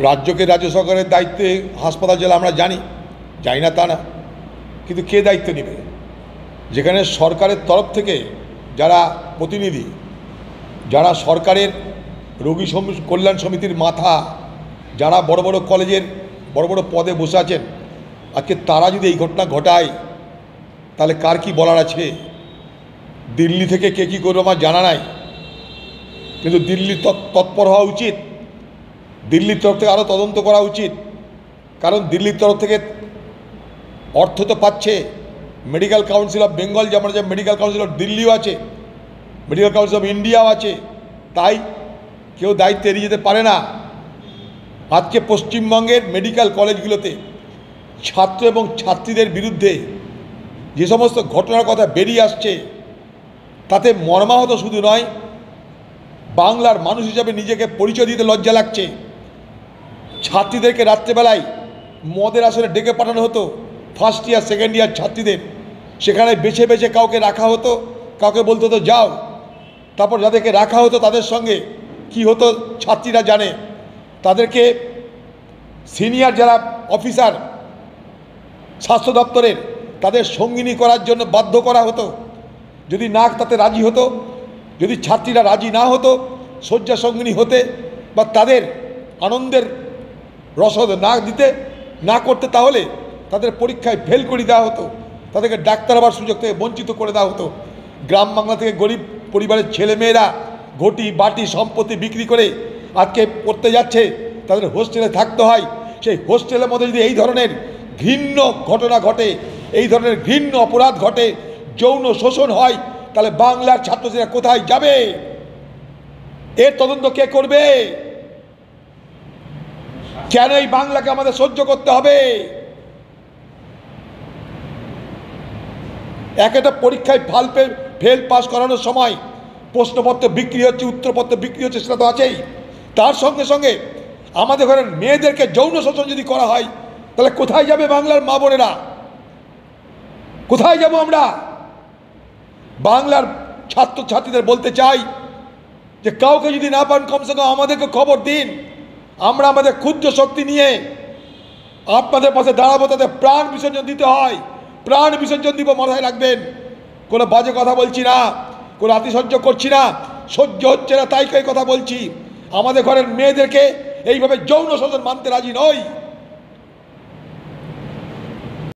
রাজ্যকে রাজ্য সরকারের দায়িত্বে হাসপাতাল জেলা আমরা জানি না তা না, কিন্তু কে দায়িত্ব নেবে? যেখানে সরকারের তরফ থেকে যারা প্রতিনিধি, যারা সরকারের রোগী কল্যাণ সমিতির মাথা, যারা বড় বড় কলেজের বড় বড় পদে বসে আছেন, আজকে তারা যদি এই ঘটনা ঘটায় তাহলে কার কি বলার আছে? দিল্লি থেকে কে কী করবে আমার জানা নাই, কিন্তু দিল্লি তৎপর হওয়া উচিত। দিল্লির তরফ থেকে আরও তদন্ত করা উচিত, কারণ দিল্লির তরফ থেকে অর্থ তো পাচ্ছে। মেডিকেল কাউন্সিল অফ বেঙ্গল, যেমন যে মেডিকেল কাউন্সিল অফ দিল্লিও আছে, মেডিকেল কাউন্সিল অফ ইন্ডিয়াও আছে, তাই কেউ দায়িত্ব এড়িয়ে যেতে পারে না। আজকে পশ্চিমবঙ্গের মেডিকেল কলেজগুলোতে ছাত্র এবং ছাত্রীদের বিরুদ্ধে যে সমস্ত ঘটনার কথা বেরিয়ে আসছে, তাতে মর্মাহত শুধু নয়, বাংলার মানুষ হিসাবে নিজেকে পরিচয় দিতে লজ্জা লাগছে। ছাত্রীদেরকে রাত্রেবেলায় মদের আসরে ডেকে পাঠানো হতো, ফার্স্ট ইয়ার সেকেন্ড ইয়ার ছাত্রীদের, সেখানে বেছে বেছে কাউকে রাখা হতো, কাউকে বলতে হতো যাও। তারপর যাদেরকে রাখা হতো তাদের সঙ্গে কি হতো ছাত্রীরা জানে, তাদেরকে সিনিয়র যারা অফিসার স্বাস্থ্য দপ্তরের, তাদের সঙ্গিনী করার জন্য বাধ্য করা হতো। যদি না তাতে রাজি হতো, যদি ছাত্রীরা রাজি না হতো শয্যা সঙ্গিনী হতে বা তাদের আনন্দের রসদ না করতে, তাহলে তাদের পরীক্ষায় ফেল করে দেওয়া হতো, তাদেরকে ডাক্তার হওয়ার সুযোগ থেকে বঞ্চিত করে দেওয়া হতো। গ্রাম বাংলা থেকে গরিব পরিবারের ছেলেমেয়েরা ঘটি বাটি সম্পত্তি বিক্রি করে আজকে পড়তে যাচ্ছে, তাদের হোস্টেলে থাকতে হয়। সেই হোস্টেলের মধ্যে যদি এই ধরনের ঘৃণ্য ঘটনা ঘটে, এই ধরনের ঘৃণ্য অপরাধ ঘটে, যৌন শোষণ হয়, তাহলে বাংলার ছাত্রছাত্রীরা কোথায় যাবে? এর তদন্ত কে করবে? কেন এই বাংলাকে আমাদের সহ্য করতে হবে? একটা পরীক্ষায় ফেল পাস করানোর সময় প্রশ্নপত্র বিক্রি হচ্ছে, উত্তরপত্র বিক্রি হচ্ছে, সেটা তো আছেই। তার সঙ্গে সঙ্গে আমাদের ঘরের মেয়েদেরকে যৌন শোষণ যদি করা হয়, তাহলে কোথায় যাবে বাংলার মা বোনেরা? কোথায় যাব আমরা? বাংলার ছাত্রছাত্রীদের বলতে চাই যে কাউকে যদি না পান, কমসে কম আমাদেরকে খবর দিন। আমরা আমাদের ক্ষুদ্র শক্তি নিয়ে আপনাদের পাশে দাঁড়াবো, তাদের প্রাণ বিসর্জন দিতে হয়, প্রাণ বিসর্জন দিব, মাথায় রাখবেন। কোনো বাজে কথা বলছি না, কোনো আতিশয্য করছি না, সহ্য হচ্ছে না তাই কথা বলছি। আমাদের ঘরের মেয়েদেরকে এইভাবে যৌন শোষণ মানতে রাজি নই।